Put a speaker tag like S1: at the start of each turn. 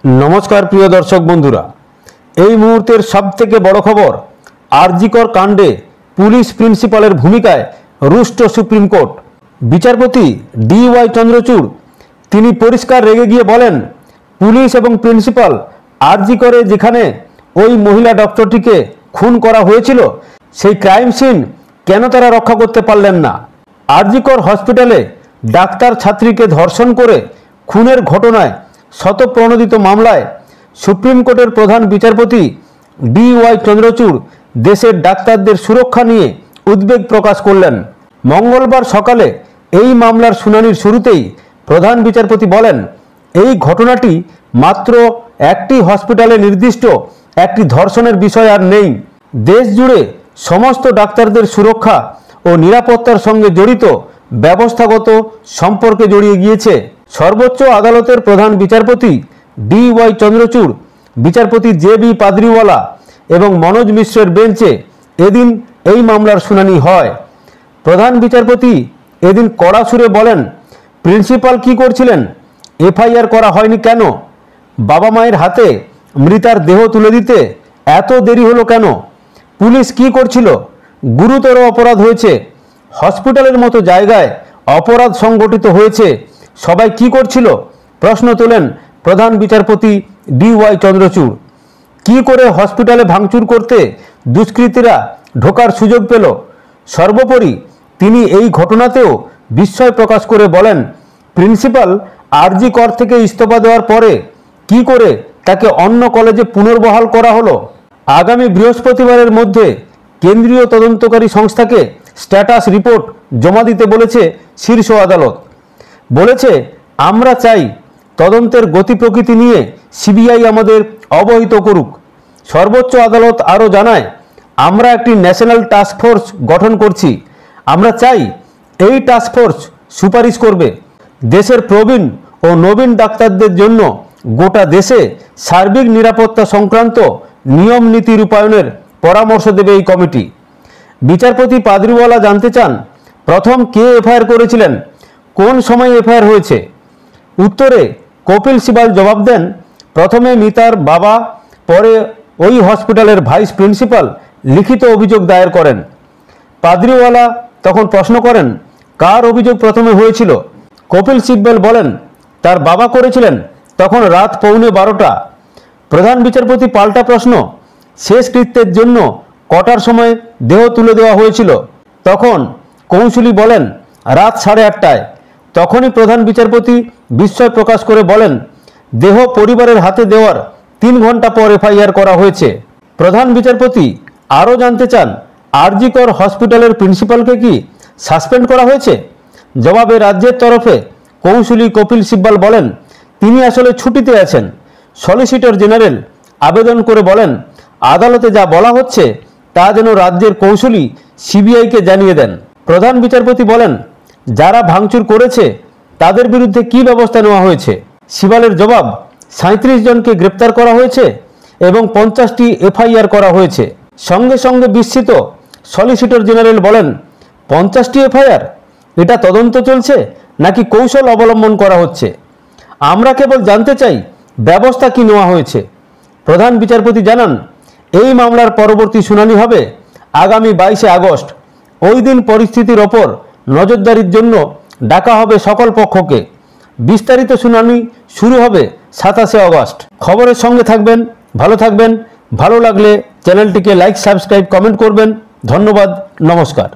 S1: नमस्कार प्रिय दर्शक बंधुरा এই মুহূর্তের সবথেকে বড় খবর আরজিকর কাণ্ডে পুলিশ প্রিন্সিপালের ভূমিকায় রুষ্ট সুপ্রিম কোর্ট। বিচারপতি DY চন্দ্রচূড় তিনি পরিষ্কার রেগে গিয়ে বলেন, পুলিশ এবং প্রিন্সিপাল আরজিকরে যেখানে ওই মহিলা ডক্টরটিকে খুন করা হয়েছিল সেই ক্রাইম সিন কেন তারা রক্ষা করতে পারলেন না। আরজিকর হসপিটালে ডাক্তার ছাত্রীকে ধর্ষণ করে খুনের ঘটনায় শতপ্রণোদিত মামলায় সুপ্রিম কোর্টের প্রধান বিচারপতি DY চন্দ্রচূড় দেশের ডাক্তারদের সুরক্ষা নিয়ে উদ্বেগ প্রকাশ করলেন। মঙ্গলবার সকালে এই মামলার শুনানির শুরুতেই প্রধান বিচারপতি বলেন, এই ঘটনাটি মাত্র একটি হসপিটালে নির্দিষ্ট একটি ধর্ষণের বিষয় আর নেই। দেশ জুড়ে সমস্ত ডাক্তারদের সুরক্ষা ও নিরাপত্তার সঙ্গে জড়িত ব্যবস্থাগত সম্পর্কে জড়িয়ে গিয়েছে। সর্বোচ্চ আদালতের প্রধান বিচারপতি DY চন্দ্রচূড়, বিচারপতি JB পাদ্রিওয়ালা এবং মনোজ মিশ্রের বেঞ্চে এদিন এই মামলার শুনানি হয়। প্রধান বিচারপতি এদিন কড়া সুরে বলেন, প্রিন্সিপাল কি করছিলেন? FIR করা হয়নি কেন? বাবা মায়ের হাতে মৃতার দেহ তুলে দিতে এত দেরি হলো কেন? পুলিশ কি করছিল? গুরুতর অপরাধ হয়েছে, হসপিটালের মতো জায়গায় অপরাধ সংগঠিত হয়েছে, সবাই কি করছিল? প্রশ্ন তোলেন প্রধান বিচারপতি DY চন্দ্রচূড়। কি করে হসপিটালে ভাঙচুর করতে দুষ্কৃতীরা ঢোকার সুযোগ পেল? সর্বোপরি তিনি এই ঘটনাতেও বিস্ময় প্রকাশ করে বলেন, প্রিন্সিপাল আরজিকর থেকে ইস্তফা দেওয়ার পরে কি করে তাকে অন্য কলেজে পুনর্বহাল করা হলো। আগামী বৃহস্পতিবারের মধ্যে কেন্দ্রীয় তদন্তকারী সংস্থাকে স্ট্যাটাস রিপোর্ট জমা দিতে বলেছে শীর্ষ আদালত। বলেছে, আমরা চাই তদন্তের গতি প্রকৃতি নিয়ে CBI আমাদের অবহিত করুক। সর্বোচ্চ আদালত আরও জানায়, আমরা একটি ন্যাশনাল টাস্ক ফোর্স গঠন করছি। আমরা চাই এই টাস্ক ফোর্স সুপারিশ করবে দেশের প্রবীণ ও নবীন ডাক্তারদের জন্য গোটা দেশে সার্বিক নিরাপত্তা সংক্রান্ত নিয়ম নীতি রূপায়ণের পরামর্শ দেবে এই কমিটি। বিচারপতি পাদ্রিওয়ালা জানতে চান, প্রথম কে FIR করেছিলেন, কোন সময় FIR হয়েছে? উত্তরে কপিল সিবাল জবাব দেন, প্রথমে মিতার বাবা, পরে ওই হসপিটালের ভাইস প্রিন্সিপাল লিখিত অভিযোগ দায়ের করেন। পাদ্রিওয়ালা তখন প্রশ্ন করেন, কার অভিযোগ প্রথমে হয়েছিল? কপিল সিব্বল বলেন, তার বাবা করেছিলেন, তখন রাত 11:15। প্রধান বিচারপতি পাল্টা প্রশ্ন, শেষকৃত্যের জন্য কটার সময় দেহ তুলে দেওয়া হয়েছিল? তখন কৌঁসুলি বলেন, রাত 8:30টায়। তখনই প্রধান বিচারপতি বিস্ময় প্রকাশ করে বলেন, দেহ পরিবারের হাতে দেওয়ার 3 ঘন্টা পর FIR করা হয়েছে। প্রধান বিচারপতি আরও জানতে চান, আরজিকর হসপিটালের প্রিন্সিপালকে কি সাসপেন্ড করা হয়েছে? জবাবে রাজ্যের তরফে কৌঁসুলি কপিল সিব্বল বলেন, তিনি আসলে ছুটিতে আছেন। সলিসিটর জেনারেল আবেদন করে বলেন, আদালতে যা বলা হচ্ছে তা যেন রাজ্যের কৌঁসুলি CBI-কে জানিয়ে দেন। প্রধান বিচারপতি বলেন, যারা ভাঙচুর করেছে তাদের বিরুদ্ধে কি ব্যবস্থা নেওয়া হয়েছে? সিবালের জবাব, 37 জনকে গ্রেপ্তার করা হয়েছে এবং 50টি FIR করা হয়েছে। সঙ্গে সঙ্গে বিস্মিত সলিসিটর জেনারেল বলেন, 50টি FIR? এটা তদন্ত চলছে নাকি কৌশল অবলম্বন করা হচ্ছে? আমরা কেবল জানতে চাই ব্যবস্থা কি নেওয়া হয়েছে। প্রধান বিচারপতি জানান, এই মামলার পরবর্তী শুনানি হবে আগামী 22শে আগস্ট। ওই দিন পরিস্থিতির ওপর নজরদারির জন্য ডাকা হবে সকল পক্ষকে। বিস্তারিত শুনানি শুরু হবে 27শে আগস্ট। খবরের সঙ্গে থাকবেন, ভালো থাকবেন। ভালো লাগলে চ্যানেলটিকে লাইক, সাবস্ক্রাইব, কমেন্ট করবেন। ধন্যবাদ, নমস্কার।